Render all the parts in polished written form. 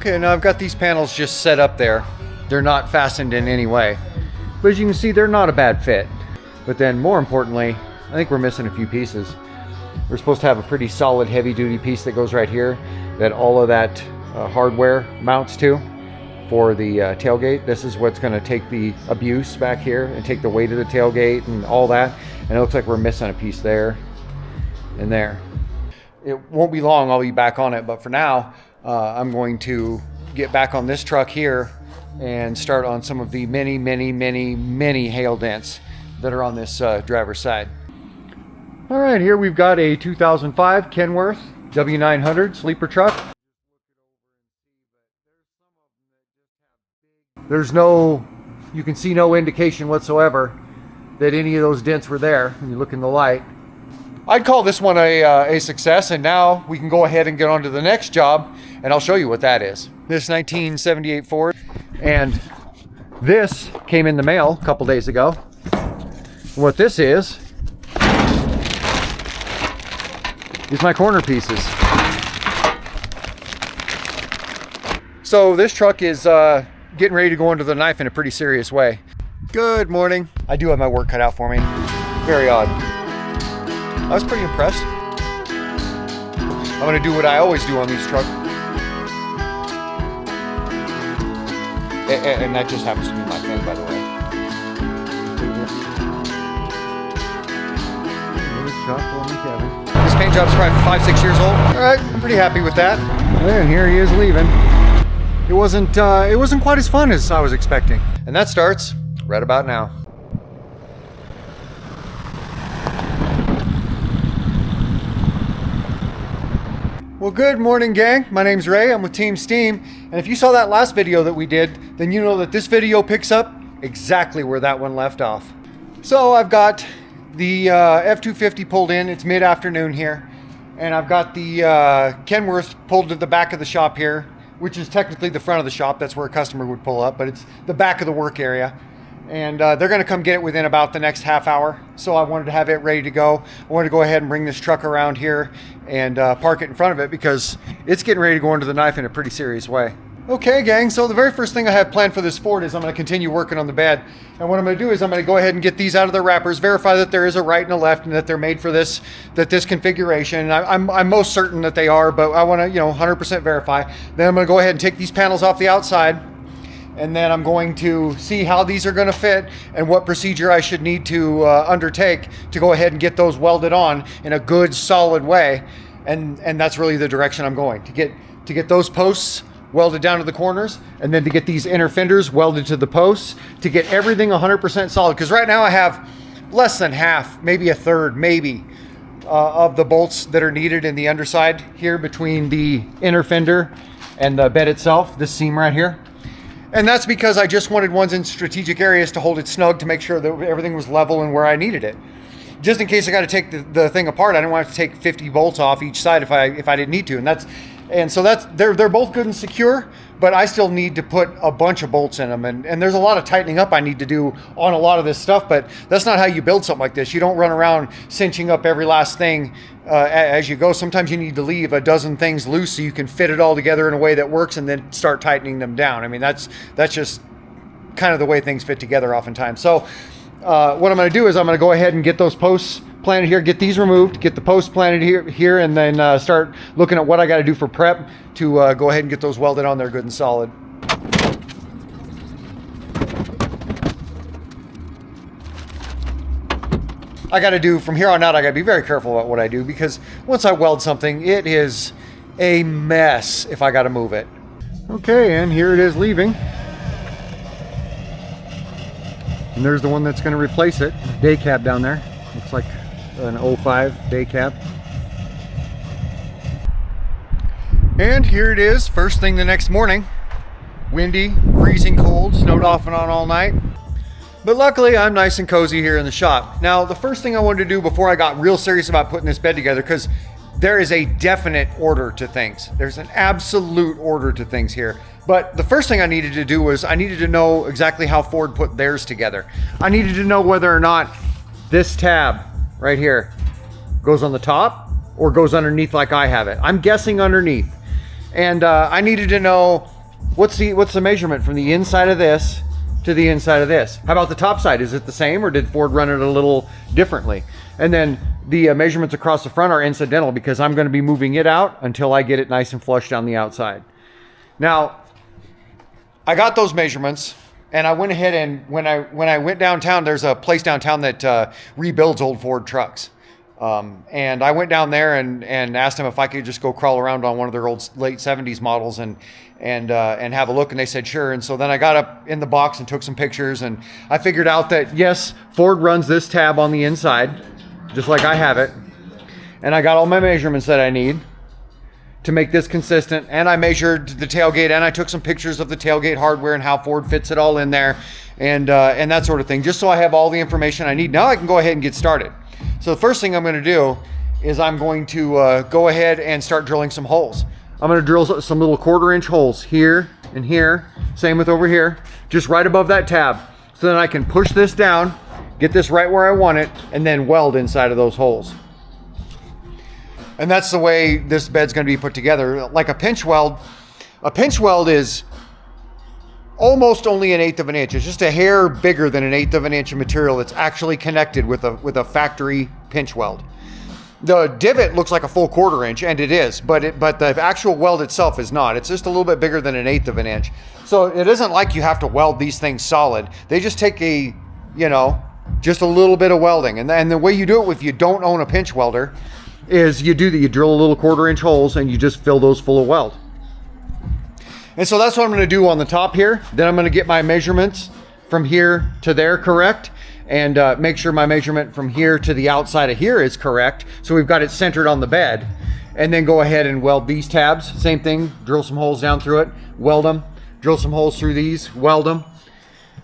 Okay, now I've got these panels just set up there. They're not fastened in any way. But as you can see, they're not a bad fit. But then more importantly, I think we're missing a few pieces. We're supposed to have a pretty solid heavy duty piece that goes right here that all of that hardware mounts to for the tailgate. This is what's going to take the abuse back here and take the weight of the tailgate and all that. And it looks like we're missing a piece there and there. It won't be long, I'll be back on it, but for now, I'm going to get back on this truck here and start on some of the many hail dents that are on this driver's side. All right, here we've got a 2005 Kenworth W900 sleeper truck. There's no, you can see no indication whatsoever that any of those dents were there when you look in the light. I'd call this one a success, and now we can go ahead and get on to the next job, and I'll show you what that is. This 1978 Ford, and this came in the mail a couple days ago. What this is my corner pieces. So this truck is getting ready to go under the knife in a pretty serious way. Good morning. I do have my work cut out for me. Very odd. I was pretty impressed. I'm gonna do what I always do on these trucks. And that just happens to be my thing, by the way. This paint job's probably 5-6 years old. All right, I'm pretty happy with that. And here he is leaving. It wasn't quite as fun as I was expecting. And that starts right about now. Well, good morning, gang. My name's Ray. I'm with Team S.T.E.A.M. And if you saw that last video that we did, then you know that this video picks up exactly where that one left off. So I've got the F250 pulled in. It's mid-afternoon here. And I've got the Kenworth pulled to the back of the shop here, which is technically the front of the shop. That's where a customer would pull up, but it's the back of the work area. And they're gonna come get it within about the next half hour. So I wanted to have it ready to go. I wanted to go ahead and bring this truck around here and park it in front of it because it's getting ready to go under the knife in a pretty serious way. Okay, gang, so the very first thing I have planned for this Ford is I'm gonna continue working on the bed. And what I'm gonna do is I'm gonna go ahead and get these out of their wrappers, verify that there is a right and a left and that they're made for this configuration. I'm most certain that they are, but I wanna 100% verify. Then I'm gonna go ahead and take these panels off the outside, and then I'm going to see how these are gonna fit and what procedure I should need to undertake to go ahead and get those welded on in a good, solid way. And that's really the direction I'm going, to get those posts welded down to the corners, and then to get these inner fenders welded to the posts, to get everything 100% solid. Because right now I have less than half, maybe a third, maybe, of the bolts that are needed in the underside here between the inner fender and the bed itself, this seam right here. And that's because I just wanted ones in strategic areas to hold it snug to make sure that everything was level and where I needed it. Just in case I got to take the thing apart, I didn't want to take 50 bolts off each side if I didn't need to. And so they're both good and secure, but I still need to put a bunch of bolts in them. And there's a lot of tightening up I need to do on a lot of this stuff, but that's not how you build something like this. You don't run around cinching up every last thing as you go. Sometimes you need to leave a dozen things loose so you can fit it all together in a way that works and then start tightening them down. I mean, that's just kind of the way things fit together oftentimes. So what I'm going to do is I'm going to go ahead and get those posts planted here, get these removed, get the posts planted here, and then start looking at what I got to do for prep to go ahead and get those welded on there good and solid. I got to do, from here on out, I got to be very careful about what I do, because once I weld something, it is a mess if I got to move it. Okay, and here it is leaving. And there's the one that's going to replace it. Day cab down there. Looks like an 05 day cab. And here it is, first thing the next morning. Windy, freezing cold, snowed off and on all night. But luckily I'm nice and cozy here in the shop. Now the first thing I wanted to do before I got real serious about putting this bed together, because there is a definite order to things. There's an absolute order to things here. But the first thing I needed to do was I needed to know exactly how Ford put theirs together. I needed to know whether or not this tab right here goes on the top or goes underneath like I have it. I'm guessing underneath. And I needed to know what's the measurement from the inside of this to the inside of this? How about the top side? Is it the same, or did Ford run it a little differently? And then the measurements across the front are incidental because I'm going to be moving it out until I get it nice and flush down the outside. Now, I got those measurements, and I went ahead and when I went downtown, there's a place downtown that rebuilds old Ford trucks. And I went down there and asked them if I could just go crawl around on one of their old late 70s models and have a look, and they said sure. And so then I got up in the box and took some pictures, and I figured out that yes, Ford runs this tab on the inside just like I have it, and I got all my measurements that I need to make this consistent, and I measured the tailgate, and I took some pictures of the tailgate hardware and how Ford fits it all in there, and that sort of thing, just so I have all the information I need. Now I can go ahead and get started. So the first thing I'm going to do is I'm going to go ahead and start drilling some holes. I'm going to drill some little 1/4-inch holes here and here, same with over here, just right above that tab. So then I can push this down, get this right where I want it, and then weld inside of those holes. And that's the way this bed's going to be put together. Like a pinch weld is almost only 1/8 of an inch. It's just a hair bigger than 1/8 of an inch of material that's actually connected with a factory pinch weld. The divot looks like a full 1/4 inch, and it is, but the actual weld itself is not. It's just a little bit bigger than 1/8 of an inch. So it isn't like you have to weld these things solid. They just take just a little bit of welding. And the way you do it if you don't own a pinch welder is you drill a little 1/4-inch holes and you just fill those full of weld. And so that's what I'm going to do on the top here. Then I'm going to get my measurements from here to there correct, and make sure my measurement from here to the outside of here is correct. So we've got it centered on the bed, and then go ahead and weld these tabs. Same thing, drill some holes down through it, weld them, drill some holes through these, weld them.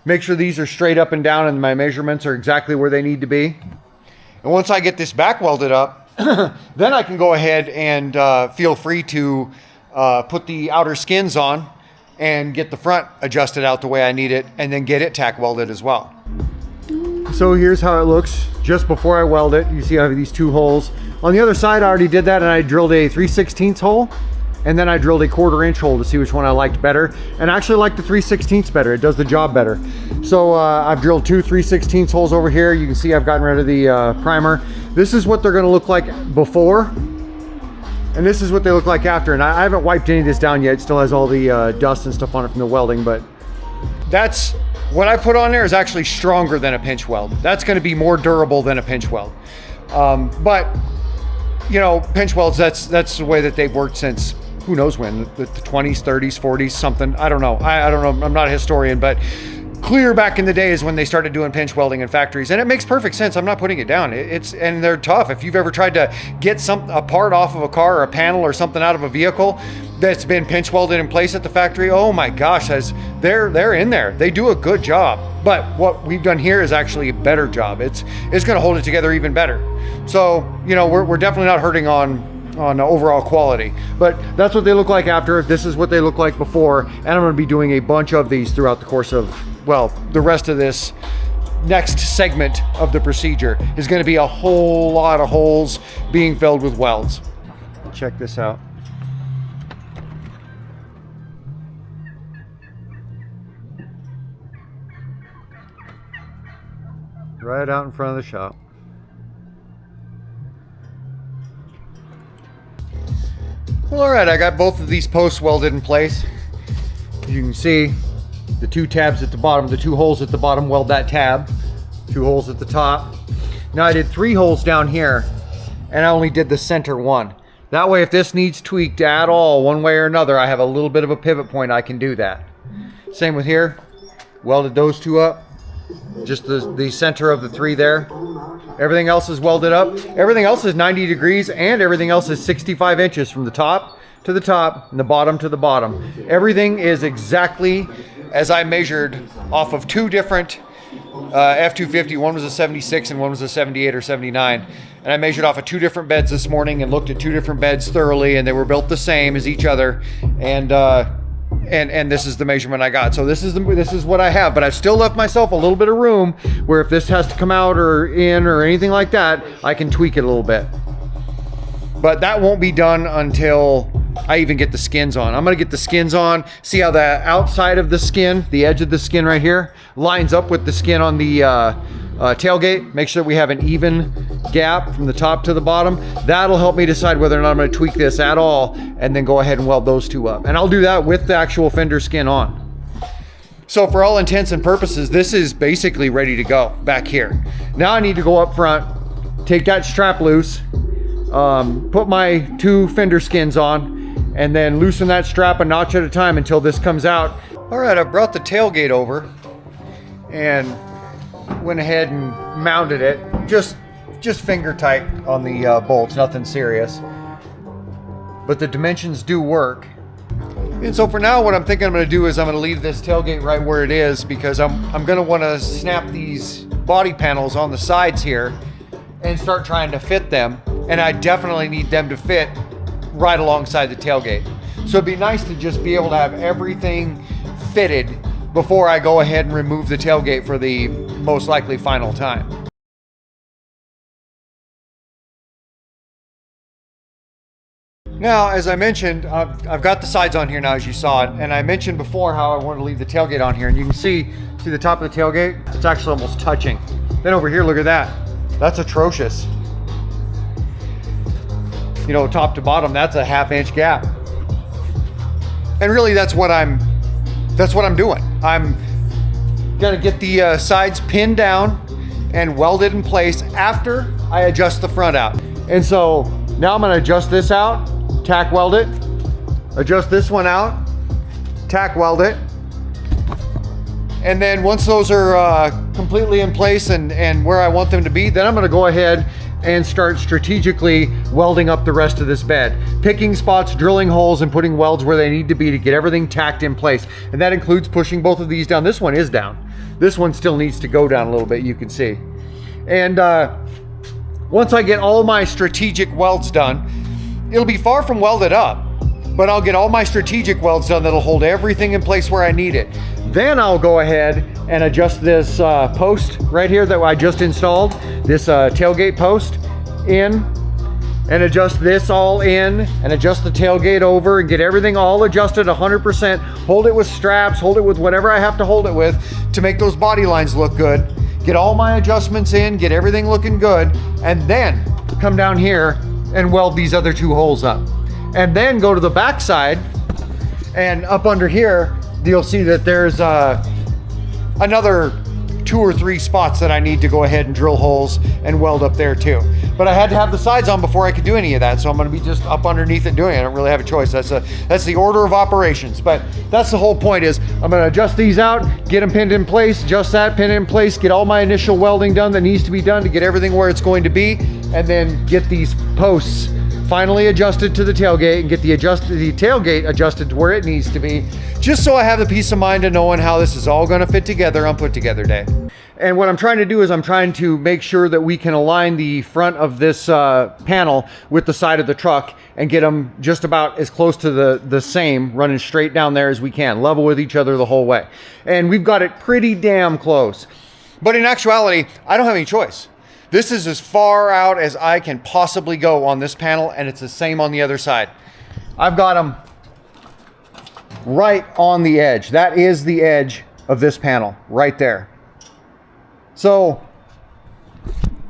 Make sure these are straight up and down and my measurements are exactly where they need to be. And once I get this back welded up, then I can go ahead and feel free to put the outer skins on and get the front adjusted out the way I need it, and then get it tack welded as well. So here's how it looks just before I weld it. You see I have these 2 holes. On the other side I already did that, and I drilled a 3/16 hole, and then I drilled a 1/4-inch hole to see which one I liked better, and I actually like the 3/16 better. It does the job better. So I've drilled 2 3/16 holes over here. You can see I've gotten rid of the primer. This is what they're going to look like before, and this is what they look like after. And I haven't wiped any of this down yet. It still has all the dust and stuff on it from the welding, but that's what I put on there is actually stronger than a pinch weld. That's going to be more durable than a pinch weld. But pinch welds, that's the way that they've worked since who knows when, the 20s, 30s, 40s, something. I don't know. I don't know. I'm not a historian, but clear back in the days when they started doing pinch welding in factories, and it makes perfect sense. I'm not putting it down. And they're tough. If you've ever tried to get a part off of a car or a panel or something out of a vehicle that's been pinch welded in place at the factory, oh my gosh, they're in there. They do a good job. But what we've done here is actually a better job. It's going to hold it together even better. So we're definitely not hurting on overall quality, but that's what they look like after. This is what they look like before, and I'm going to be doing a bunch of these throughout the course of the rest of this next segment of the procedure is going to be a whole lot of holes being filled with welds. Check this out. Right out in front of the shop. Well, all right, I got both of these posts welded in place. You can see the 2 tabs at the bottom, the 2 holes at the bottom weld that tab, 2 holes at the top. Now I did 3 holes down here, and I only did the center one. That way, if this needs tweaked at all, one way or another, I have a little bit of a pivot point, I can do that. Same with here, welded those 2 up, just the center of the 3 there. Everything else is welded up. Everything else is 90 degrees, and everything else is 65 inches from the top to the top and the bottom to the bottom. Everything is exactly as I measured off of 2 different F250. One was a 76 and one was a 78 or 79. And I measured off of 2 different beds this morning and looked at 2 different beds thoroughly, and they were built the same as each other. And this is the measurement I got. So this is what I have, but I've still left myself a little bit of room where if this has to come out or in or anything like that, I can tweak it a little bit. But that won't be done until I even get the skins on. I'm gonna get the skins on, see how the outside of the skin, the edge of the skin right here, lines up with the skin on the tailgate. Make sure that we have an even gap from the top to the bottom. That'll help me decide whether or not I'm gonna tweak this at all, and then go ahead and weld those two up. And I'll do that with the actual fender skin on. So for all intents and purposes, this is basically ready to go back here. Now I need to go up front, take that strap loose, put my two fender skins on, and then loosen that strap a notch at a time until this comes out. All right, I've brought the tailgate over and went ahead and mounted it. Just finger tight on the bolts, nothing serious. But the dimensions do work. And so for now, what I'm thinking I'm gonna do is I'm gonna leave this tailgate right where it is, because I'm gonna wanna snap these body panels on the sides here and start trying to fit them. And I definitely need them to fit right alongside the tailgate. So it'd be nice to just be able to have everything fitted before I go ahead and remove the tailgate for the most likely final time. Now, as I mentioned, I've got the sides on here now, as you saw it, and I mentioned before how I wanted to leave the tailgate on here, and you can see the top of the tailgate, it's actually almost touching. Then over here, look at that. That's atrocious. You know, top to bottom, that's a ½ inch gap. And really, that's what I'm doing. I'm gonna get the sides pinned down and welded in place after I adjust the front out. And so now I'm gonna adjust this out, tack weld it, adjust this one out, tack weld it. And then once those are completely in place and where I want them to be, then I'm gonna go ahead and start strategically welding up the rest of this bed. Picking spots, drilling holes, and putting welds where they need to be to get everything tacked in place. And that includes pushing both of these down. This one is down. This one still needs to go down a little bit, you can see. And once I get all my strategic welds done, it'll be far from welded up, but I'll get all my strategic welds done that'll hold everything in place where I need it. Then I'll go ahead and adjust this post right here that I just installed, this tailgate post in, and adjust this all in, and adjust the tailgate over, and get everything all adjusted 100%. Hold it with straps, hold it with whatever I have to hold it with to make those body lines look good. Get all my adjustments in, get everything looking good, and then come down here and weld these other two holes up. And then go to the back side, and up under here, you'll see that there's another 2 or 3 spots that I need to go ahead and drill holes and weld up there too. But I had to have the sides on before I could do any of that, so I'm gonna be just up underneath it doing it. I don't really have a choice. That's the order of operations. But that's the whole point, is I'm gonna adjust these out, get them pinned in place, adjust that, pin it in place, get all my initial welding done that needs to be done to get everything where it's going to be, and then get these posts finally adjusted to the tailgate and get the tailgate adjusted to where it needs to be, just so I have the peace of mind of knowing how this is all gonna fit together on put together day. And what I'm trying to do is I'm trying to make sure that we can align the front of this panel with the side of the truck and get them just about as close to the same, running straight down there as we can, level with each other the whole way. And we've got it pretty damn close. But in actuality, I don't have any choice. This is as far out as I can possibly go on this panel, and it's the same on the other side. I've got them right on the edge. That is the edge of this panel right there. So,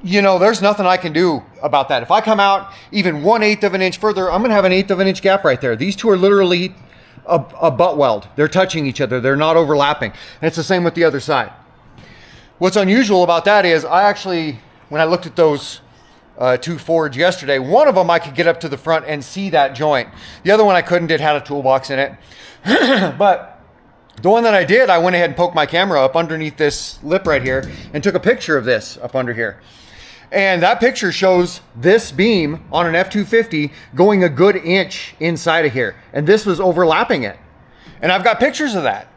you know, there's nothing I can do about that. If I come out even 1/8 of an inch further, I'm gonna have an 1/8 of an inch gap right there. These two are literally a butt weld. They're touching each other. They're not overlapping. And it's the same with the other side. What's unusual about that is I actually, when I looked at those two Fords yesterday, one of them I could get up to the front and see that joint. The other one I couldn't. It had a toolbox in it. But the one that I did, I went ahead and poked my camera up underneath this lip right here and took a picture of this up under here. And that picture shows this beam on an F250 going a good inch inside of here. And this was overlapping it. And I've got pictures of that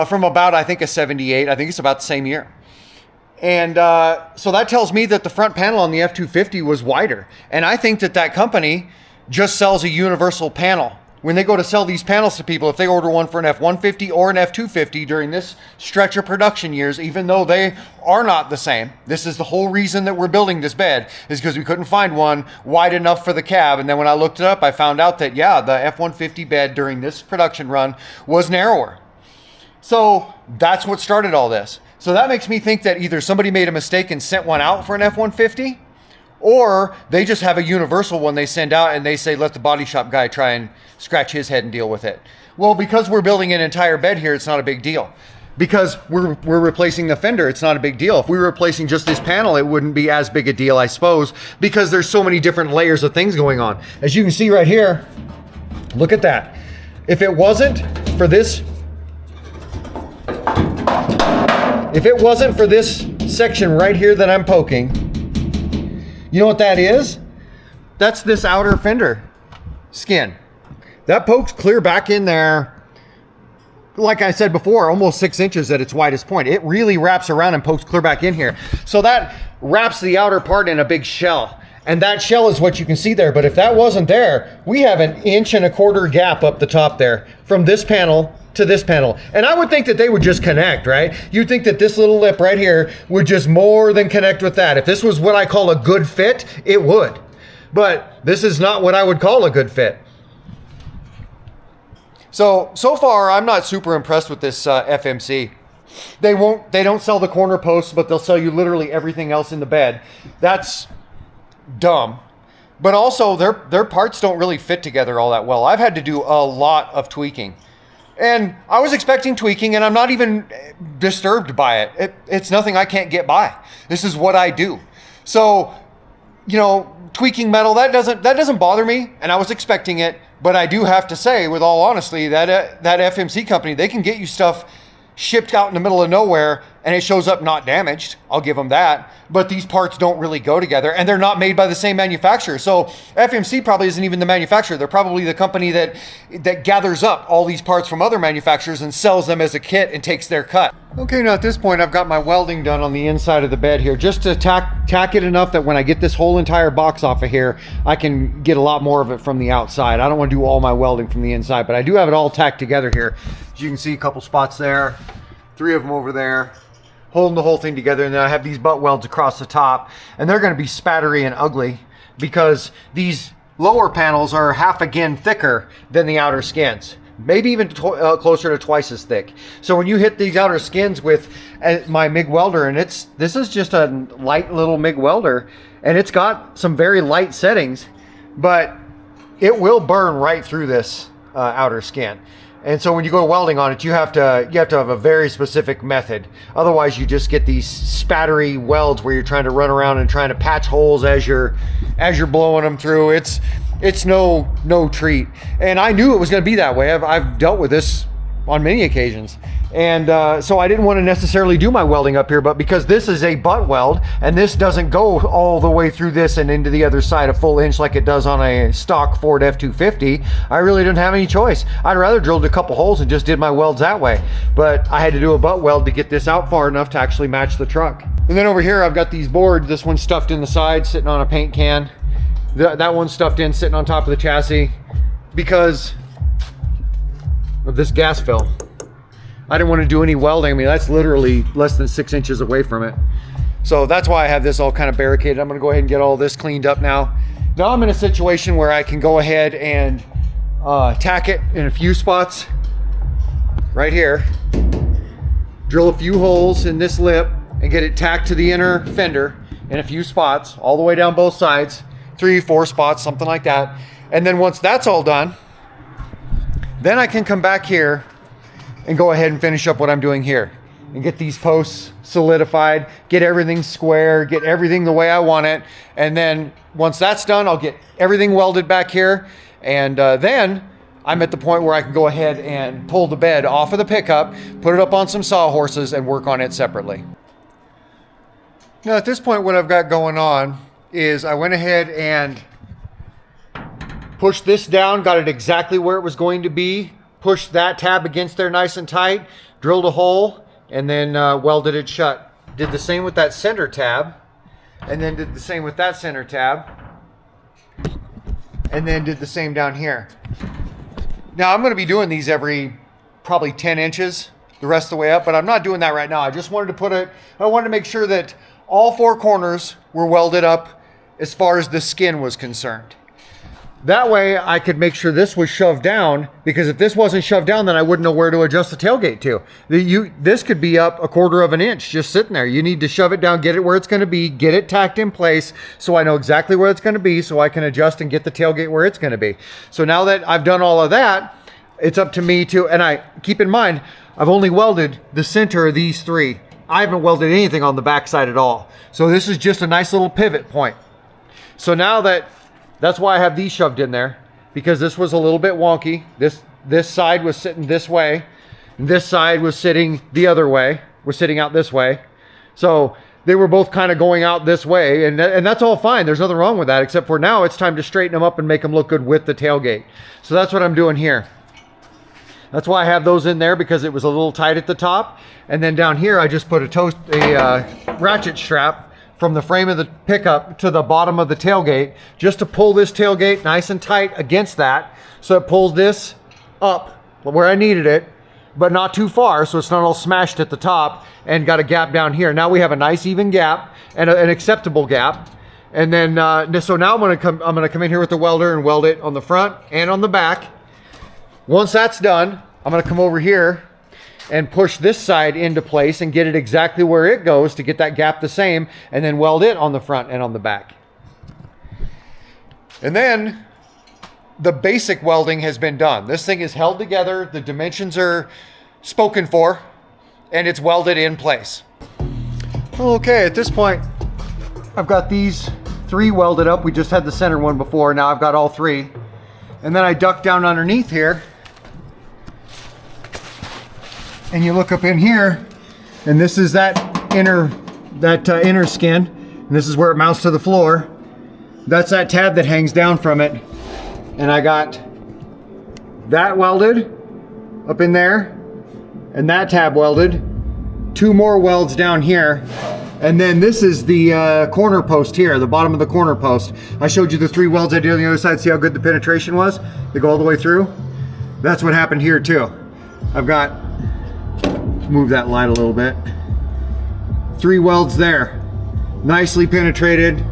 from about, I think, a 78. I think it's about the same year. And so that tells me that the front panel on the F250 was wider. And I think that that company just sells a universal panel when they go to sell these panels to people, if they order one for an F150 or an F250 during this stretch of production years, even though they are not the same, this is the whole reason that we're building this bed, is because we couldn't find one wide enough for the cab. And then when I looked it up, I found out that, yeah, the F150 bed during this production run was narrower. So that's what started all this. So that makes me think that either somebody made a mistake and sent one out for an F150, or they just have a universal one they send out and they say, let the body shop guy try and scratch his head and deal with it. Well, because we're building an entire bed here, it's not a big deal. Because we're replacing the fender, it's not a big deal. If we were replacing just this panel, it wouldn't be as big a deal, I suppose, because there's so many different layers of things going on. As you can see right here, look at that. If it wasn't for this section right here that I'm poking, you know what that is? That's this outer fender skin. That pokes clear back in there, like I said before, almost 6 inches at its widest point. It really wraps around and pokes clear back in here. So that wraps the outer part in a big shell. And that shell is what you can see there. But if that wasn't there, we have an 1.25 inch gap up the top there from this panel to this panel. And I would think that they would just connect, right? You'd think that this little lip right here would just more than connect with that. If this was what I call a good fit, it would. But this is not what I would call a good fit. So far, I'm not super impressed with this FMC. They don't sell the corner posts, but they'll sell you literally everything else in the bed. That's dumb. But also, their parts don't really fit together all that well. I've had to do a lot of tweaking. And I was expecting tweaking, and I'm not even disturbed by it. It's nothing I can't get by. This is what I do. So, you know, tweaking metal, that doesn't bother me, and I was expecting it. But I do have to say, with all honesty, that FMC company, they can get you stuff shipped out in the middle of nowhere and it shows up not damaged. I'll give them that. But these parts don't really go together, and they're not made by the same manufacturer. So FMC probably isn't even the manufacturer. They're probably the company that gathers up all these parts from other manufacturers and sells them as a kit and takes their cut. Okay, now at this point, I've got my welding done on the inside of the bed here, just to tack it enough that when I get this whole entire box off of here, I can get a lot more of it from the outside. I don't want to do all my welding from the inside, but I do have it all tacked together here. As you can see, a couple spots there, 3 of them over there, holding the whole thing together. And then I have these butt welds across the top, and they're going to be spattery and ugly because these lower panels are half again thicker than the outer skins, maybe even closer to twice as thick. So when you hit these outer skins with my MIG welder, and this is just a light little MIG welder, and it's got some very light settings, but it will burn right through this outer skin. And so when you go welding on it, you have to have a very specific method. Otherwise, you just get these spattery welds where you're trying to run around and trying to patch holes as you're blowing them through. It's no treat. And I knew it was going to be that way. I've dealt with this on many occasions. And so I didn't want to necessarily do my welding up here, but because this is a butt weld and this doesn't go all the way through this and into the other side a full inch like it does on a stock Ford F250, I really didn't have any choice. I'd rather drilled a couple holes and just did my welds that way. But I had to do a butt weld to get this out far enough to actually match the truck. And then over here, I've got these boards. This one's stuffed in the side, sitting on a paint can. That one's stuffed in, sitting on top of the chassis because of this gas fill. I didn't want to do any welding. I mean, that's literally less than 6 inches away from it. So that's why I have this all kind of barricaded. I'm going to go ahead and get all this cleaned up now. Now I'm in a situation where I can go ahead and tack it in a few spots right here. Drill a few holes in this lip and get it tacked to the inner fender in a few spots, all the way down both sides, 3, 4 spots, something like that. And then once that's all done, then I can come back here and go ahead and finish up what I'm doing here and get these posts solidified, get everything square, get everything the way I want it. And then once that's done, I'll get everything welded back here. And then I'm at the point where I can go ahead and pull the bed off of the pickup, put it up on some sawhorses and work on it separately. Now at this point, what I've got going on is I went ahead and pushed this down, got it exactly where it was going to be, pushed that tab against there nice and tight, drilled a hole, and then welded it shut. Did the same with that center tab, and then did the same with that center tab, and then did the same down here. Now I'm going to be doing these every probably 10 inches the rest of the way up, but I'm not doing that right now. I just wanted to I wanted to make sure that all four corners were welded up as far as the skin was concerned. That way I could make sure this was shoved down, because if this wasn't shoved down, then I wouldn't know where to adjust the tailgate to. This could be up 1/4 of an inch just sitting there. You need to shove it down, get it where it's going to be, get it tacked in place so I know exactly where it's going to be, so I can adjust and get the tailgate where it's going to be. So now that I've done all of that, it's up to me to, and I keep in mind, I've only welded the center of these three. I haven't welded anything on the back side at all. So this is just a nice little pivot point. So now that's why I have these shoved in there, because this was a little bit wonky. This side was sitting this way, and this side was sitting the other way. We're sitting out this way. So they were both kind of going out this way, and that's all fine. There's nothing wrong with that, except for now it's time to straighten them up and make them look good with the tailgate. So that's what I'm doing here. That's why I have those in there, because it was a little tight at the top. And then down here, I just put a ratchet strap from the frame of the pickup to the bottom of the tailgate, just to pull this tailgate nice and tight against that, so it pulls this up where I needed it, but not too far, so it's not all smashed at the top and got a gap down here. Now we have a nice even gap and an acceptable gap. And then so now I'm gonna come in here with the welder and weld it on the front and on the back. Once that's done, I'm gonna come over here and push this side into place and get it exactly where it goes to get that gap the same, and then weld it on the front and on the back. And then the basic welding has been done. This thing is held together, the dimensions are spoken for, and it's welded in place. Okay, at this point, I've got these three welded up. We just had the center one before, now I've got all three. And then I duck down underneath here, and you look up in here, and this is that inner skin, and this is where it mounts to the floor. That's that tab that hangs down from it, and I got that welded up in there, and that tab welded. Two more welds down here, and then this is the corner post here, the bottom of the corner post. I showed you the three welds I did on the other side. See how good the penetration was? They go all the way through. That's what happened here too. I've got, move that light a little bit. Three welds there, nicely penetrated.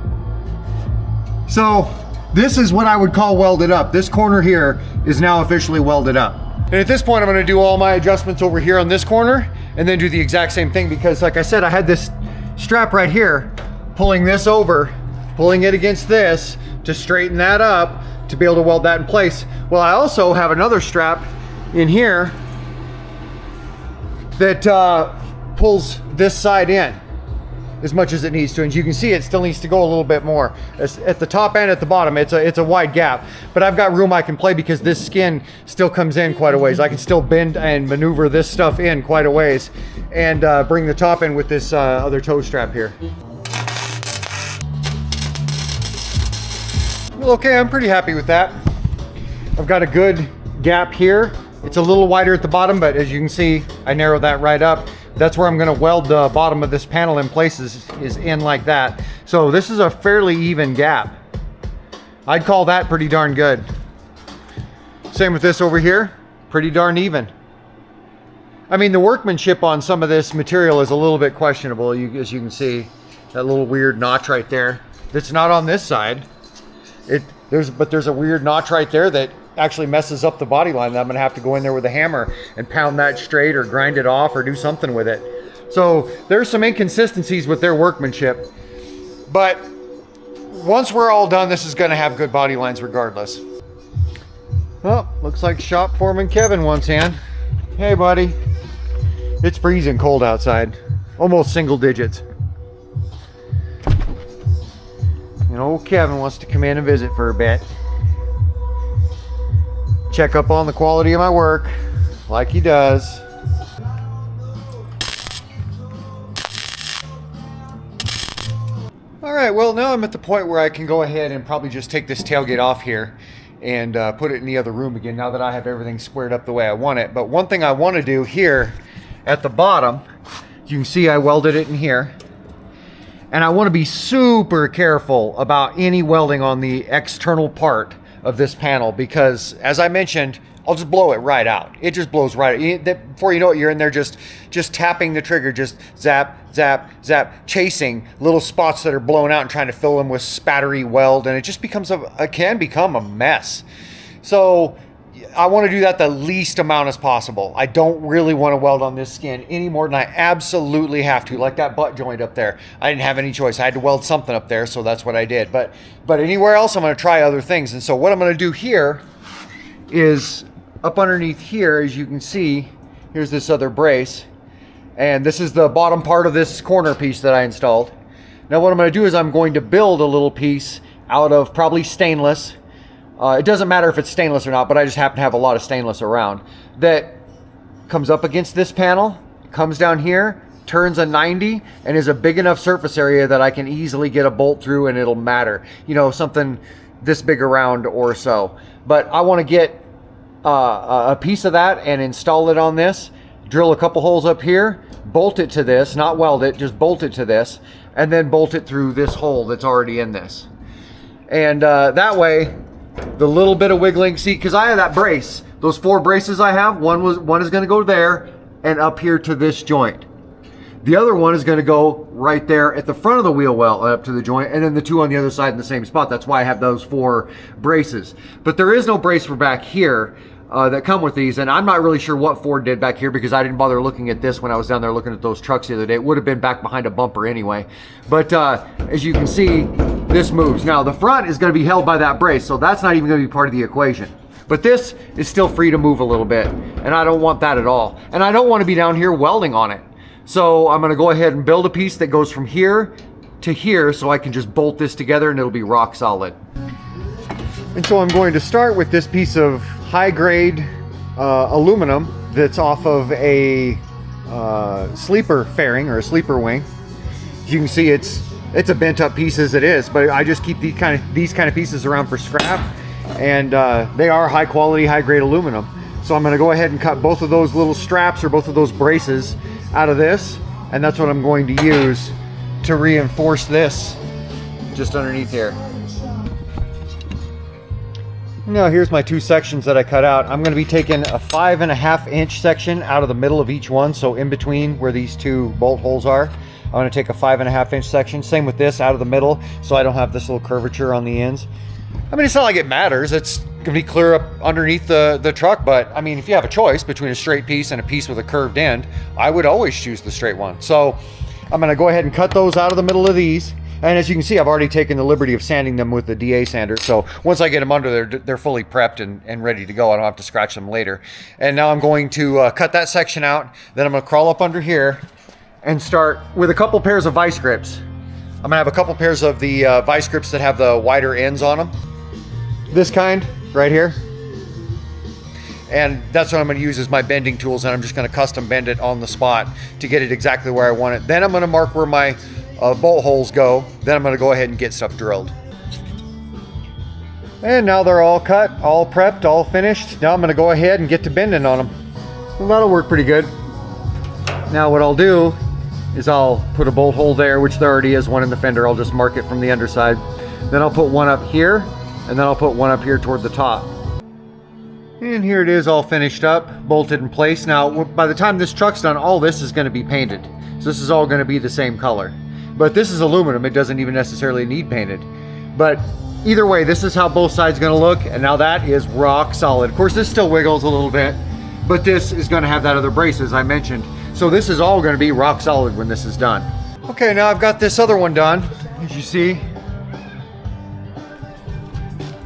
So this is what I would call welded up. This corner here is now officially welded up. And at this point, I'm gonna do all my adjustments over here on this corner and then do the exact same thing, because like I said, I had this strap right here, pulling this over, pulling it against this to straighten that up, to be able to weld that in place. Well, I also have another strap in here that pulls this side in as much as it needs to, and you can see it still needs to go a little bit more. At the top and at the bottom, it's a wide gap, but I've got room I can play, because this skin still comes in quite a ways. I can still bend and maneuver this stuff in quite a ways, and bring the top in with this other toe strap here. Well, okay, I'm pretty happy with that. I've got a good gap here. It's a little wider at the bottom, but as you can see, I narrowed that right up. That's where I'm gonna weld the bottom of this panel in place, is in like that. So this is a fairly even gap. I'd call that pretty darn good. Same with this over here, pretty darn even. I mean, the workmanship on some of this material is a little bit questionable, as you can see. That little weird notch right there. That's not on this side. But there's a weird notch right there that actually messes up the body line, that I'm gonna have to go in there with a hammer and pound that straight, or grind it off, or do something with it. So there's some inconsistencies with their workmanship, but once we're all done, this is gonna have good body lines regardless. Well, looks like shop foreman Kevin wants in. Hey buddy. It's freezing cold outside, almost single digits. And old Kevin wants to come in and visit for a bit. Check up on the quality of my work, like he does. All right, well, now I'm at the point where I can go ahead and probably just take this tailgate off here and put it in the other room again, now that I have everything squared up the way I want it. But one thing I want to do here at the bottom, you can see I welded it in here. And I want to be super careful about any welding on the external part of this panel, because as I mentioned, I'll just blow it right out. It just blows right out. Before you know it, you're in there just tapping the trigger, just zap, zap, zap, chasing little spots that are blown out and trying to fill them with spattery weld, and it just becomes can become a mess. So I want to do that the least amount as possible. I don't really want to weld on this skin any more than I absolutely have to, like that butt joint up there. I didn't have any choice. I had to weld something up there, so that's what I did. But anywhere else, I'm going to try other things. And so what I'm going to do here is up underneath here, as you can see, here's this other brace. And this is the bottom part of this corner piece that I installed. Now what I'm going to do is I'm going to build a little piece out of probably stainless. It doesn't matter if it's stainless or not, but I just happen to have a lot of stainless around. That comes up against this panel, comes down here, turns a 90, and is a big enough surface area that I can easily get a bolt through and it'll matter. You know, something this big around or so. But I want to get a piece of that and install it on this, drill a couple holes up here, bolt it to this, not weld it, just bolt it to this, and then bolt it through this hole that's already in this. And that way, the little bit of wiggling, see, because I have that brace, those 4 braces I have, one is going to go there and up here to this joint. The other one is going to go right there at the front of the wheel well up to the joint, and then the 2 on the other side in the same spot. That's why I have those 4 braces. But there is no brace for back here that come with these, and I'm not really sure what Ford did back here because I didn't bother looking at this when I was down there looking at those trucks the other day. It would have been back behind a bumper anyway. But as you can see, this moves. Now the front is going to be held by that brace, so that's not even going to be part of the equation. But this is still free to move a little bit, and I don't want that at all. And I don't want to be down here welding on it. So I'm going to go ahead and build a piece that goes from here to here so I can just bolt this together and it'll be rock solid. And so I'm going to start with this piece of high grade aluminum that's off of a sleeper fairing or a sleeper wing. As you can see, it's a bent up piece as it is, but I just keep these kind of pieces around for scrap, and they are high quality, high grade aluminum. So I'm going to go ahead and cut both of those little straps or both of those braces out of this, and that's what I'm going to use to reinforce this just underneath here. Now here's my 2 sections that I cut out. I'm going to be taking a 5.5 inch section out of the middle of each one, so in between where these 2 bolt holes are, I'm going to take a 5.5 inch section. Same with this, out of the middle, so I don't have this little curvature on the ends. I mean, it's not like it matters. It's going to be clear up underneath the truck, but I mean, if you have a choice between a straight piece and a piece with a curved end, I would always choose the straight one. So I'm going to go ahead and cut those out of the middle of these. And as you can see, I've already taken the liberty of sanding them with the DA sander. So once I get them under there, they're fully prepped and ready to go. I don't have to scratch them later. And now I'm going to cut that section out. Then I'm going to crawl up under here and start with a couple pairs of vice grips. I'm going to have a couple pairs of the vice grips that have the wider ends on them. This kind right here. And that's what I'm going to use as my bending tools, and I'm just going to custom bend it on the spot to get it exactly where I want it. Then I'm going to mark where my bolt holes go. Then I'm going to go ahead and get stuff drilled. And now they're all cut, all prepped, all finished. Now I'm going to go ahead and get to bending on them. Well, that'll work pretty good. Now what I'll do is I'll put a bolt hole there, which there already is one in the fender. I'll just mark it from the underside. Then I'll put one up here, and then I'll put one up here toward the top. And here it is, all finished up, bolted in place. Now, by the time this truck's done, all this is going to be painted. So this is all going to be the same color. But this is aluminum. It doesn't even necessarily need painted. But either way, this is how both sides are going to look. And now that is rock solid. Of course, this still wiggles a little bit, but this is going to have that other brace, as I mentioned. So this is all going to be rock solid when this is done. Okay, now I've got this other one done, as you see.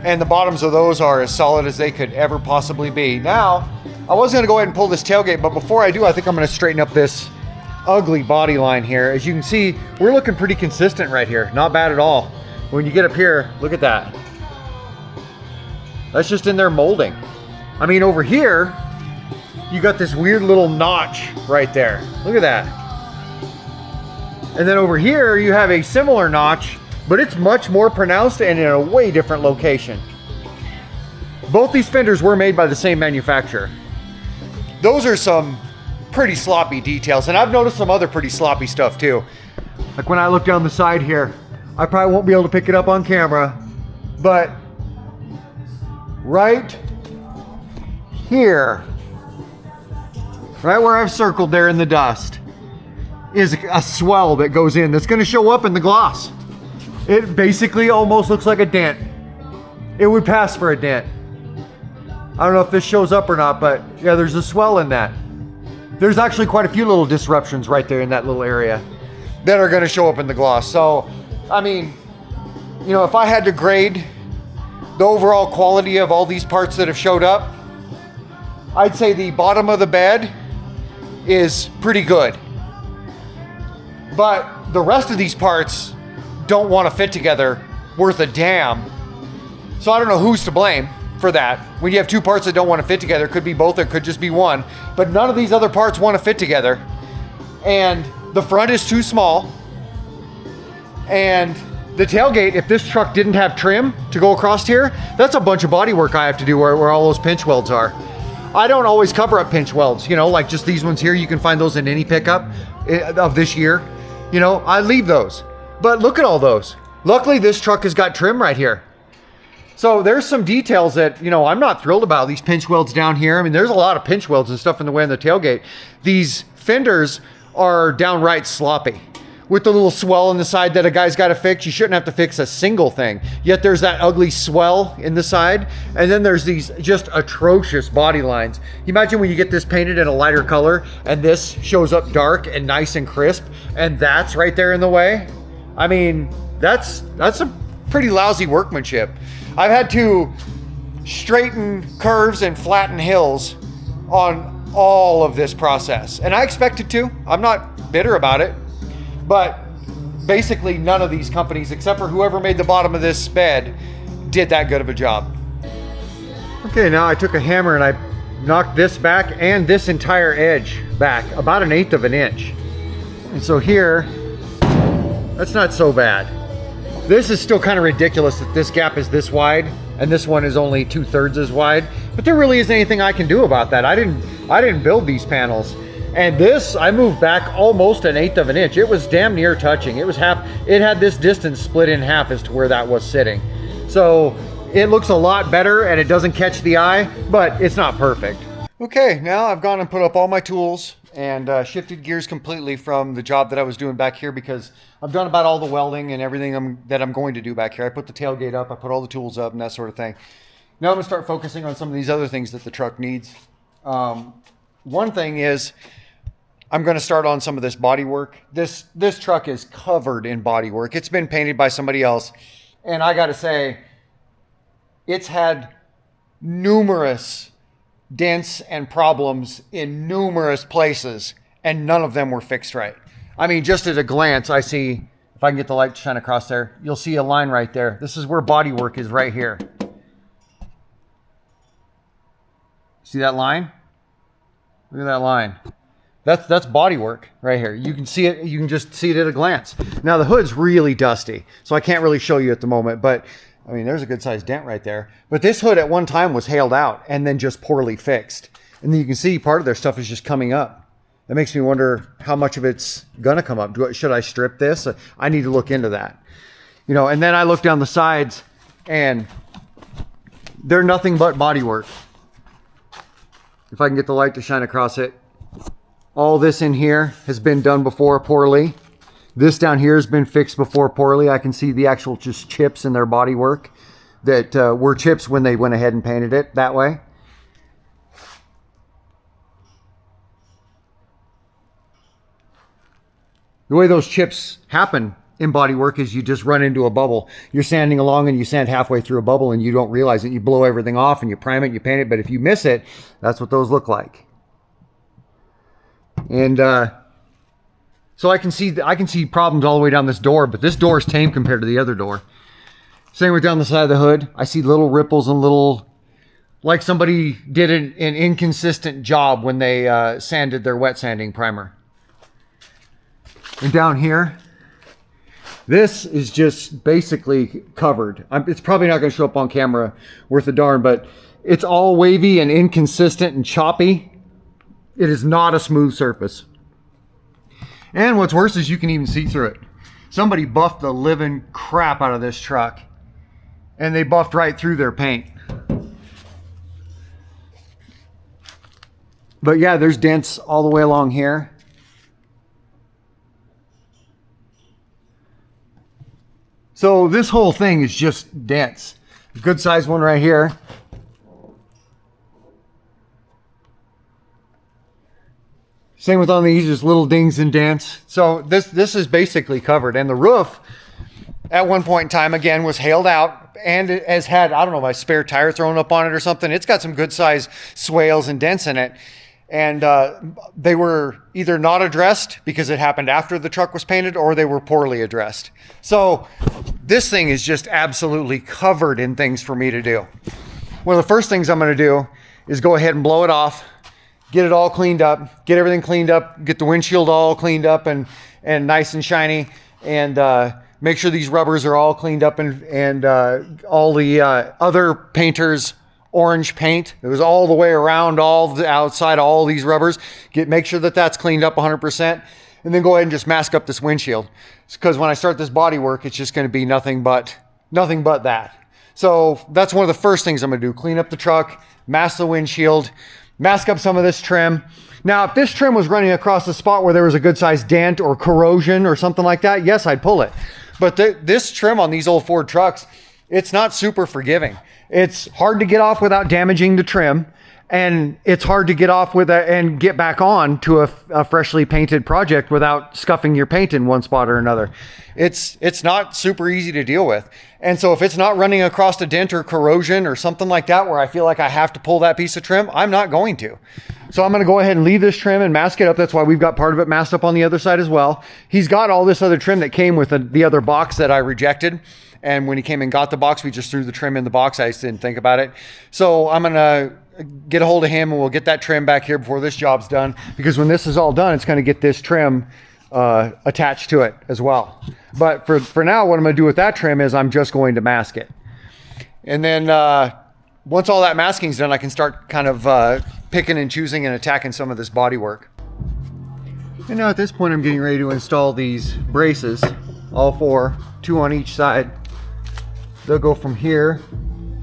And the bottoms of those are as solid as they could ever possibly be. Now, I was going to go ahead and pull this tailgate, but before I do, I think I'm going to straighten up this ugly body line here. As you can see, we're looking pretty consistent right here. Not bad at all. When you get up here, look at that. That's just in there molding. I mean, over here, you got this weird little notch right there. Look at that. And then over here, you have a similar notch, but it's much more pronounced and in a way different location. Both these fenders were made by the same manufacturer. Those are some pretty sloppy details, and I've noticed some other pretty sloppy stuff too. Like when I look down the side here, I probably won't be able to pick it up on camera, but right here, right where I've circled there in the dust, is a swell that goes in that's going to show up in the gloss. It basically almost looks like a dent. It would pass for a dent. I don't know if this shows up or not, but yeah, there's a swell in that. There's actually quite a few little disruptions right there in that little area that are going to show up in the gloss. So, I mean, you know, if I had to grade the overall quality of all these parts that have showed up, I'd say the bottom of the bed is pretty good. But the rest of these parts don't want to fit together worth a damn. So I don't know who's to blame for that. When you have two parts that don't want to fit together, it could be both, it could just be one. But none of these other parts want to fit together. And the front is too small. And the tailgate, if this truck didn't have trim to go across here, that's a bunch of body work I have to do where all those pinch welds are. I don't always cover up pinch welds, you know, like just these ones here. You can find those in any pickup of this year. You know, I leave those. But look at all those. Luckily, this truck has got trim right here. So there's some details that, you know, I'm not thrilled about. These pinch welds down here. I mean, there's a lot of pinch welds and stuff in the way on the tailgate. These fenders are downright sloppy. With the little swell in the side that a guy's got to fix, you shouldn't have to fix a single thing. Yet there's that ugly swell in the side. And then there's these just atrocious body lines. You imagine when you get this painted in a lighter color and this shows up dark and nice and crisp, and that's right there in the way. I mean, that's a pretty lousy workmanship. I've had to straighten curves and flatten hills on all of this process. And I expected to. I'm not bitter about it. But basically none of these companies, except for whoever made the bottom of this bed, did that good of a job. Okay, now I took a hammer and I knocked this back and this entire edge back about 1/8 of an inch. And so here, that's not so bad. This is still kind of ridiculous that this gap is this wide and this one is only 2/3 as wide, but there really isn't anything I can do about that. I didn't build these panels. And this, I moved back almost 1/8 of an inch. It was damn near touching. It was half, it had this distance split in half as to where that was sitting. So it looks a lot better and it doesn't catch the eye, but it's not perfect. Okay, now I've gone and put up all my tools and shifted gears completely from the job that I was doing back here because I've done about all the welding and everything that I'm going to do back here. I put the tailgate up, I put all the tools up and that sort of thing. Now I'm gonna start focusing on some of these other things that the truck needs. One thing is, I'm going to start on some of this body work. This truck is covered in body work. It's been painted by somebody else. And I got to say, it's had numerous dents and problems in numerous places, and none of them were fixed right. I mean, just at a glance, I see, if I can get the light to shine across there, you'll see a line right there. This is where body work is right here. See that line? Look at that line. That's body work right here. You can see it. You can just see it at a glance. Now the hood's really dusty, so I can't really show you at the moment, but I mean, there's a good sized dent right there. But this hood at one time was hailed out and then just poorly fixed. And then you can see part of their stuff is just coming up. That makes me wonder how much of it's gonna come up. Should I strip this? I need to look into that. You know, and then I look down the sides and they're nothing but body work. If I can get the light to shine across it. All this in here has been done before poorly. This down here has been fixed before poorly. I can see the actual just chips in their body work that were chips when they went ahead and painted it that way. The way those chips happen in body work is you just run into a bubble. You're sanding along and you sand halfway through a bubble and you don't realize it. You blow everything off and you prime it and you paint it. But if you miss it, that's what those look like. And so I can see problems all the way down this door, but this door is tame compared to the other door. Same with down the side of the hood. I see little ripples and little, like somebody did an inconsistent job when they sanded their wet sanding primer. And down here, this is just basically covered. It's probably not going to show up on camera worth a darn, but it's all wavy and inconsistent and choppy. It is not a smooth surface. And what's worse is you can even see through it. Somebody buffed the living crap out of this truck and they buffed right through their paint. But yeah, there's dents all the way along here. So this whole thing is just dents. Good sized one right here. Same with on these, just little dings and dents. So this is basically covered. And the roof, at one point in time, again, was hailed out and it has had, I don't know, my spare tire thrown up on it or something. It's got some good sized swales and dents in it. And they were either not addressed because it happened after the truck was painted, or they were poorly addressed. So this thing is just absolutely covered in things for me to do. One of the first things I'm going to do is go ahead and blow it off, get it all cleaned up, get everything cleaned up, get the windshield all cleaned up and nice and shiny, and make sure these rubbers are all cleaned up and all the other painters' orange paint. It was all the way around, all the outside, all these rubbers. Make sure that that's cleaned up 100%, and then go ahead and just mask up this windshield. Because when I start this body work, it's just going to be nothing but that. So that's one of the first things I'm going to do: clean up the truck, mask the windshield, mask up some of this trim. Now, if this trim was running across a spot where there was a good sized dent or corrosion or something like that, yes, I'd pull it. But this trim on these old Ford trucks, it's not super forgiving. It's hard to get off without damaging the trim, and it's hard to get off with and get back on to a freshly painted project without scuffing your paint in one spot or another. It's not super easy to deal with. And so if it's not running across a dent or corrosion or something like that where I feel like I have to pull that piece of trim, I'm not going to. So I'm going to go ahead and leave this trim and mask it up. That's why we've got part of it masked up on the other side as well. He's got all this other trim that came with the other box that I rejected. And when he came and got the box, we just threw the trim in the box. I just didn't think about it. So I'm going to get a hold of him and we'll get that trim back here before this job's done. Because when this is all done, it's going to get this trim attached to it as well. But for now, what I'm going to do with that trim is I'm just going to mask it. And then once all that masking's done, I can start kind of picking and choosing and attacking some of this body work. And now at this point, I'm getting ready to install these braces, all four, 2 on each side. They'll go from here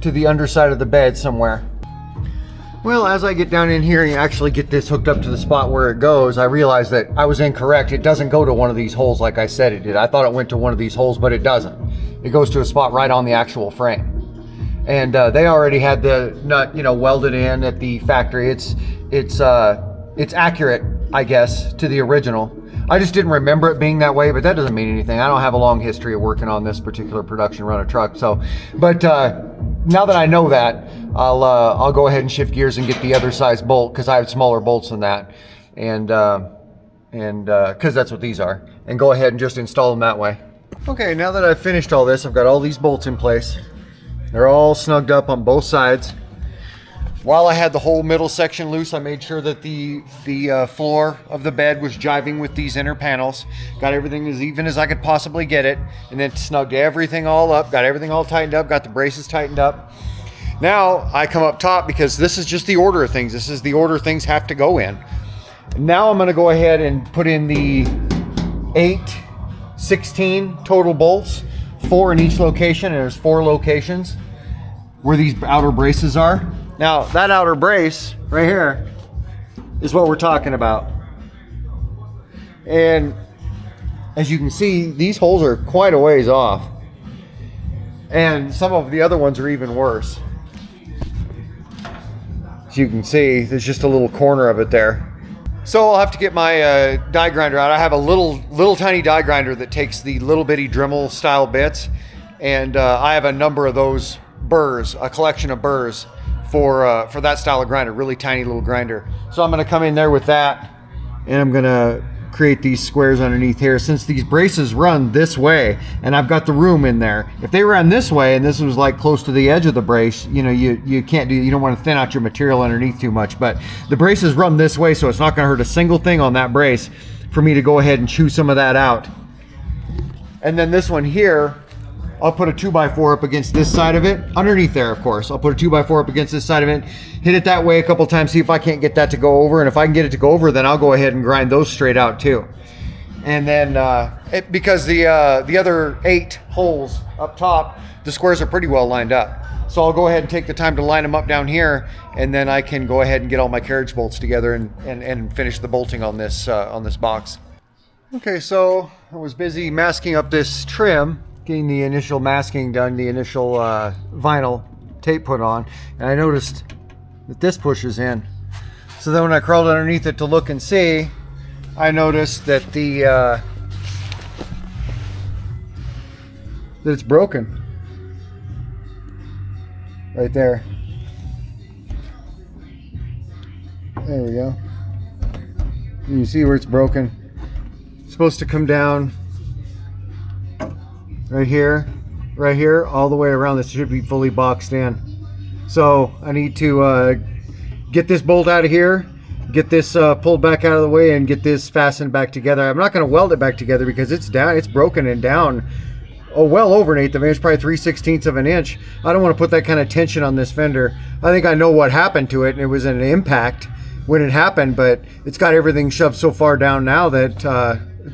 to the underside of the bed somewhere. Well, as I get down in here and actually get this hooked up to the spot where it goes, I realized that I was incorrect. It doesn't go to one of these holes like I said it did. I thought it went to one of these holes, but it doesn't. It goes to a spot right on the actual frame. And they already had the nut, welded in at the factory. It's accurate, I guess, to the original. I just didn't remember it being that way, but that doesn't mean anything. I don't have a long history of working on this particular production run of truck. So, but now that I know that, I'll go ahead and shift gears and get the other size bolt, because I have smaller bolts than that, and because that's what these are, and go ahead and just install them that way. Okay, now that I've finished all this, I've got all these bolts in place. They're all snugged up on both sides. While I had the whole middle section loose, I made sure that the floor of the bed was jiving with these inner panels. Got everything as even as I could possibly get it, and then snugged everything all up, got everything all tightened up, got the braces tightened up. Now I come up top, because this is just the order of things. This is the order things have to go in. Now I'm going to go ahead and put in the 16 total bolts, 4 in each location, and there's 4 locations where these outer braces are. Now, that outer brace right here is what we're talking about. And as you can see, these holes are quite a ways off. And some of the other ones are even worse. As you can see, there's just a little corner of it there. So I'll have to get my die grinder out. I have a little tiny die grinder that takes the little bitty Dremel style bits. And I have a number of those burrs, a collection of burrs for that style of grinder, really tiny little grinder. So I'm going to come in there with that, and I'm going to create these squares underneath here. Since these braces run this way, and I've got the room in there, if they ran this way and this was like close to the edge of the brace, you don't want to thin out your material underneath too much. But the braces run this way, so it's not going to hurt a single thing on that brace for me to go ahead and chew some of that out. And then this one here, I'll put a 2x4 up against this side of it, underneath there, of course. I'll put a 2x4 up against this side of it, hit it that way a couple times, see if I can't get that to go over. And if I can get it to go over, then I'll go ahead and grind those straight out too. And then, because the other 8 holes up top, the squares are pretty well lined up. So I'll go ahead and take the time to line them up down here, and then I can go ahead and get all my carriage bolts together and finish the bolting on this box. Okay, so I was busy masking up this trim, getting the initial masking done, the initial vinyl tape put on, and I noticed that this pushes in. So then when I crawled underneath it to look and see, I noticed that that it's broken. Right there. There we go. You see where it's broken. It's supposed to come down right here, all the way around. This should be fully boxed in. So I need to get this bolt out of here, get this pulled back out of the way, and get this fastened back together. I'm not going to weld it back together because it's down, it's broken and down. Oh, well over 1/8 of an inch, probably 3/16 of an inch. I don't want to put that kind of tension on this fender. I think I know what happened to it, and it was an impact when it happened, but it's got everything shoved so far down now that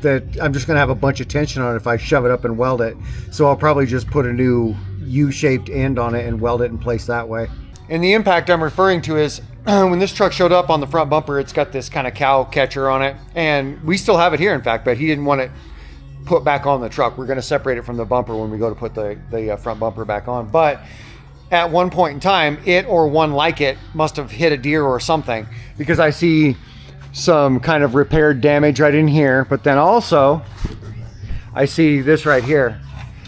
that I'm just going to have a bunch of tension on it if I shove it up and weld it. So I'll probably just put a new U-shaped end on it and weld it in place that way. And the impact I'm referring to is when this truck showed up on the front bumper, it's got this kind of cow catcher on it, and we still have it here, in fact, but he didn't want it put back on the truck. We're going to separate it from the bumper when we go to put the front bumper back on. But at one point in time, it or one like it must have hit a deer or something, because I see some kind of repaired damage right in here. But then also I see this right here.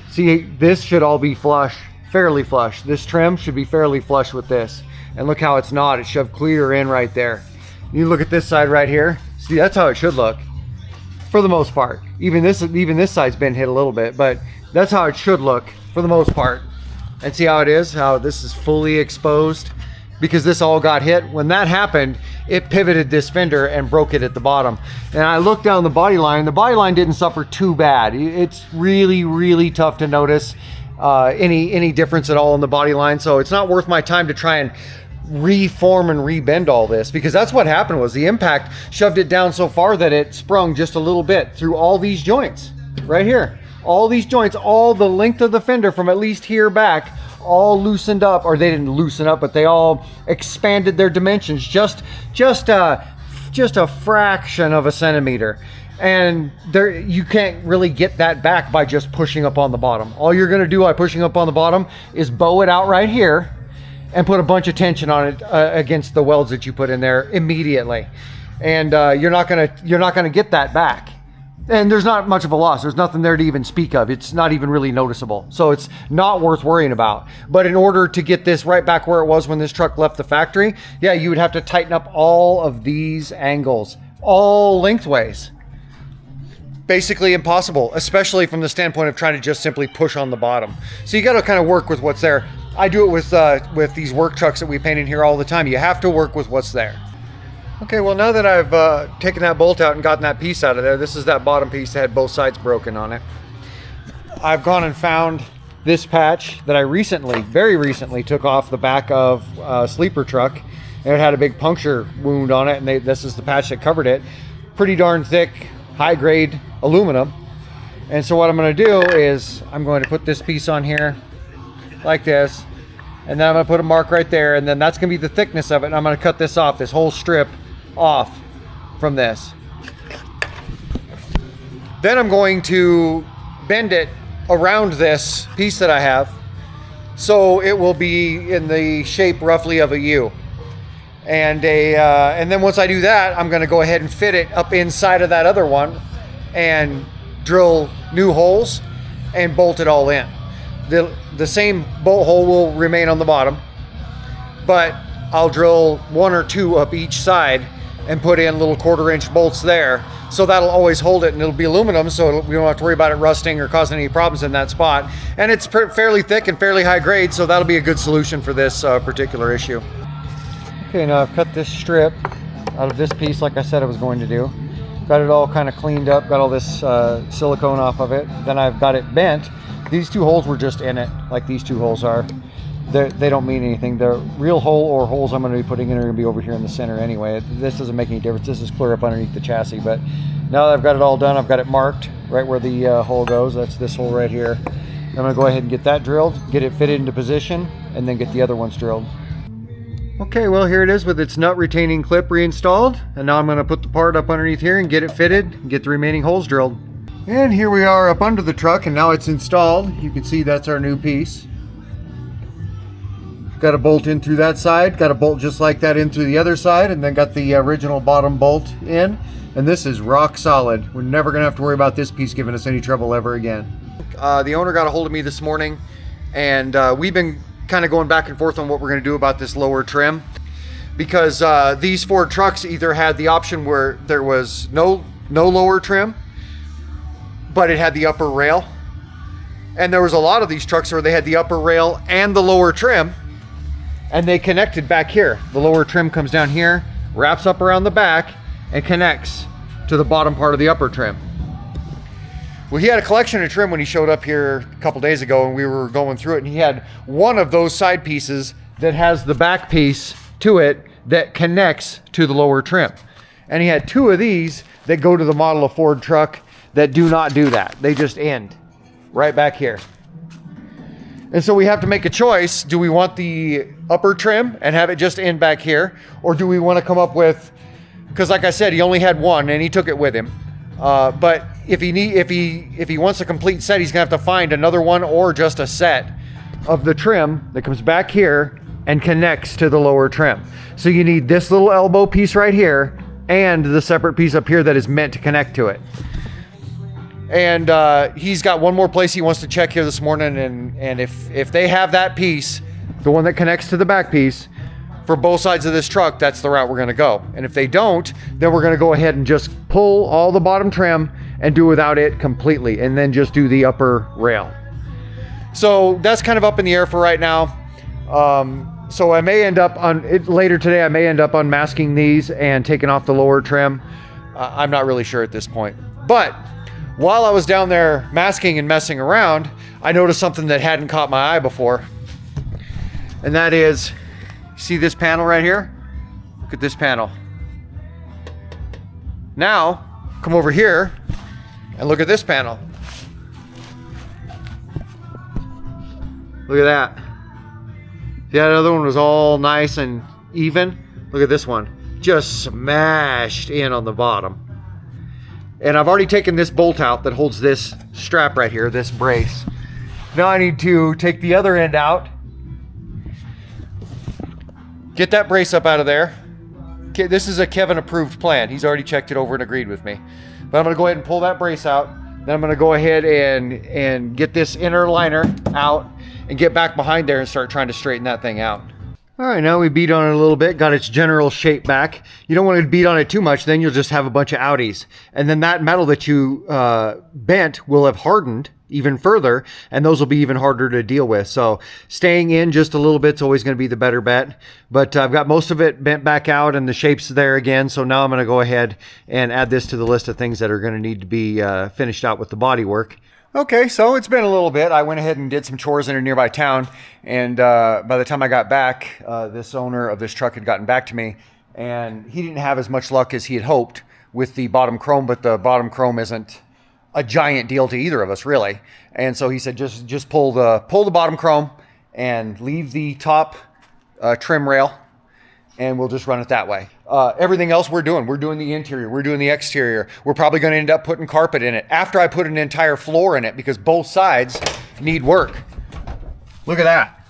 See, this should all be flush, fairly flush. This trim should be fairly flush with this, and look how it's not. It's shoved clear in right there. You look at this side right here. See, that's how it should look for the most part. Even this side's been hit a little bit, but that's how it should look for the most part. And see how it is, how this is fully exposed, because this all got hit. When that happened, it pivoted this fender and broke it at the bottom. And I looked down the body line. The body line didn't suffer too bad. It's really, really tough to notice any difference at all in the body line. So it's not worth my time to try and reform and rebend all this, because that's what happened. Was the impact shoved it down so far that it sprung just a little bit through all these joints right here. All these joints, all the length of the fender from at least here back, all loosened up, or they didn't loosen up, but they all expanded their dimensions just a fraction of a centimeter. And there, you can't really get that back by just pushing up on the bottom. All you're going to do by pushing up on the bottom is bow it out right here and put a bunch of tension on it against the welds that you put in there immediately, and you're not gonna get that back. And there's not much of a loss. There's nothing there to even speak of. It's not even really noticeable, so it's not worth worrying about. But in order to get this right back where it was when this truck left the factory, yeah, you would have to tighten up all of these angles, all lengthways. Basically impossible, especially from the standpoint of trying to just simply push on the bottom. So you got to kind of work with what's there. I do it with these work trucks that we paint in here all the time. You have to work with what's there. Okay, well, now that I've taken that bolt out and gotten that piece out of there, this is that bottom piece that had both sides broken on it. I've gone and found this patch that I very recently took off the back of a sleeper truck, and it had a big puncture wound on it, and this is the patch that covered it. Pretty darn thick, high-grade aluminum. And so what I'm going to do is I'm going to put this piece on here like this, and then I'm going to put a mark right there, and then that's going to be the thickness of it, and I'm going to cut this off, this whole strip off from this. Then I'm going to bend it around this piece that I have, so it will be in the shape roughly of a U. And then once I do that, I'm going to go ahead and fit it up inside of that other one and drill new holes and bolt it all in. The same bolt hole will remain on the bottom, but I'll drill one or two up each side and put in little 1/4 inch bolts there. So that'll always hold it, and it'll be aluminum, so we don't have to worry about it rusting or causing any problems in that spot. And it's fairly thick and fairly high grade, so that'll be a good solution for this particular issue. Okay, now I've cut this strip out of this piece like I said I was going to do. Got it all kind of cleaned up, got all this silicone off of it. Then I've got it bent. These two holes were just in it, like these two holes are. They don't mean anything. The real hole or holes I'm going to be putting in are going to be over here in the center anyway. This doesn't make any difference. This is clear up underneath the chassis. But now that I've got it all done, I've got it marked right where the hole goes. That's this hole right here. gonna go ahead and get that drilled, get it fitted into position, and then get the other ones drilled. Okay, well here it is with its nut retaining clip reinstalled, and now I'm gonna put the part up underneath here and get it fitted and get the remaining holes drilled. And here we are up under the truck, and now it's installed. You can see that's our new piece. Got a bolt in through that side, got a bolt just like that in through the other side, and then got the original bottom bolt in. And this is rock solid. We're never gonna have to worry about this piece giving us any trouble ever again. The owner got a hold of me this morning, and we've been kind of going back and forth on what we're gonna do about this lower trim, because these Ford trucks either had the option where there was no lower trim, but it had the upper rail. And there was a lot of these trucks where they had the upper rail and the lower trim, and they connected back here. The lower trim comes down here, wraps up around the back, and connects to the bottom part of the upper trim. Well, he had a collection of trim when he showed up here a couple days ago, and we were going through it, and he had one of those side pieces that has the back piece to it that connects to the lower trim. And he had two of these that go to the model of Ford truck that do not do that. They just end right back here. And so we have to make a choice. Do we want the upper trim and have it just end back here? Or do we want to come up with, because like I said, he only had one and he took it with him. But if he wants a complete set, he's gonna have to find another one or just a set of the trim that comes back here and connects to the lower trim. So you need this little elbow piece right here and the separate piece up here that is meant to connect to it. And he's got one more place he wants to check here this morning, and if they have that piece, the one that connects to the back piece, for both sides of this truck, that's the route we're gonna go. And if they don't, then we're gonna go ahead and just pull all the bottom trim and do without it completely, and then just do the upper rail. So that's kind of up in the air for right now. So I may end up on it later today. I may end up unmasking these and taking off the lower trim. I'm not really sure at this point. But while I was down there masking and messing around, I noticed something that hadn't caught my eye before. And that is, see this panel right here? Look at this panel. Now, come over here and look at this panel. Look at that. The other one was all nice and even. Look at this one. Just smashed in on the bottom. And I've already taken this bolt out that holds this strap right here, this brace. Now I need to take the other end out, get that brace up out of there. Okay, this is a Kevin approved plan. He's already checked it over and agreed with me. But I'm gonna go ahead and pull that brace out. Then I'm gonna go ahead and get this inner liner out and get back behind there and start trying to straighten that thing out. All right, now we beat on it a little bit, got its general shape back. You don't want to beat on it too much, then you'll just have a bunch of outies. And then that metal that you bent will have hardened even further, and those will be even harder to deal with. So staying in just a little bit is always going to be the better bet. But I've got most of it bent back out and the shape's there again. So now I'm going to go ahead and add this to the list of things that are going to need to be finished out with the body work. Okay, so it's been a little bit. I went ahead and did some chores in a nearby town, and by the time I got back, this owner of this truck had gotten back to me, and he didn't have as much luck as he had hoped with the bottom chrome, but the bottom chrome isn't a giant deal to either of us, really. And so he said, just pull the bottom chrome and leave the top trim rail, and we'll just run it that way. Everything else we're doing the interior, we're doing the exterior. We're probably going to end up putting carpet in it after I put an entire floor in it, because both sides need work. Look at that.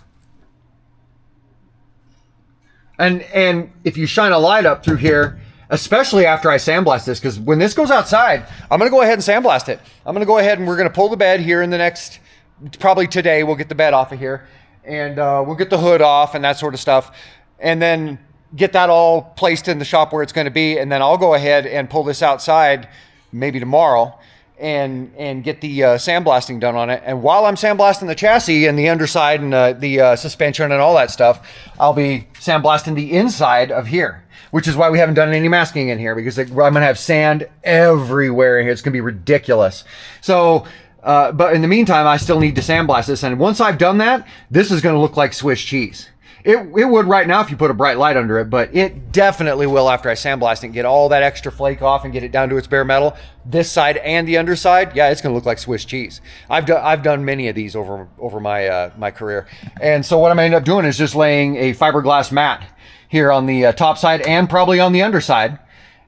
And if you shine a light up through here, especially after I sandblast this, because when this goes outside, I'm going to go ahead and sandblast it. I'm going to go ahead and we're going to pull the bed here in the next, probably today, we'll get the bed off of here, and we'll get the hood off and that sort of stuff. And then get that all placed in the shop where it's going to be, and then I'll go ahead and pull this outside maybe tomorrow and get the sandblasting done on it. And while I'm sandblasting the chassis and the underside and the suspension and all that stuff, I'll be sandblasting the inside of here, which is why we haven't done any masking in here, because I'm going to have sand everywhere in here. It's going to be ridiculous. So but in the meantime, I still need to sandblast this, and once I've done that, this is going to look like Swiss cheese. It would right now if you put a bright light under it, but it definitely will after I sandblast it and get all that extra flake off and get it down to its bare metal. This side and the underside, yeah, it's gonna look like Swiss cheese. I've done many of these over my my career, and so what I'm gonna end up doing is just laying a fiberglass mat here on the top side and probably on the underside,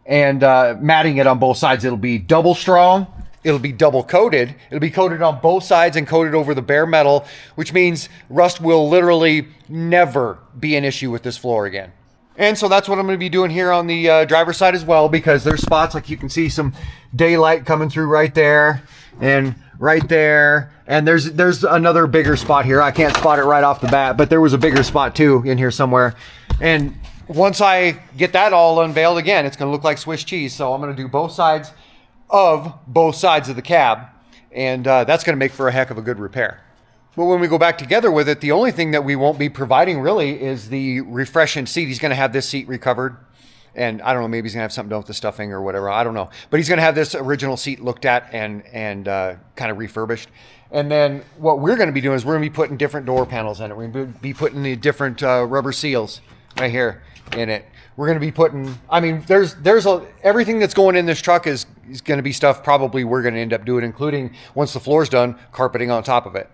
and matting it on both sides. It'll be double strong. It'll be double coated. It'll be coated on both sides and coated over the bare metal, which means rust will literally never be an issue with this floor again. And so that's what I'm going to be doing here on the driver's side as well, because there's spots like you can see some daylight coming through right there and right there. And there's another bigger spot here. I can't spot it right off the bat, but there was a bigger spot too in here somewhere. And once I get that all unveiled again, it's going to look like Swiss cheese. So I'm going to do both sides of the cab, and that's going to make for a heck of a good repair. But when we go back together with it, the only thing that we won't be providing really is the refreshing seat. He's going to have this seat recovered, and I don't know, maybe he's going to have something done with the stuffing or whatever, I don't know, but he's going to have this original seat looked at and kind of refurbished. And then what we're going to be doing is we're going to be putting different door panels in it. We're going to be putting the different rubber seals right here in it. We're going to be putting, I mean, everything that's going in this truck is going to be stuff probably we're going to end up doing, including, once the floor's done, carpeting on top of it.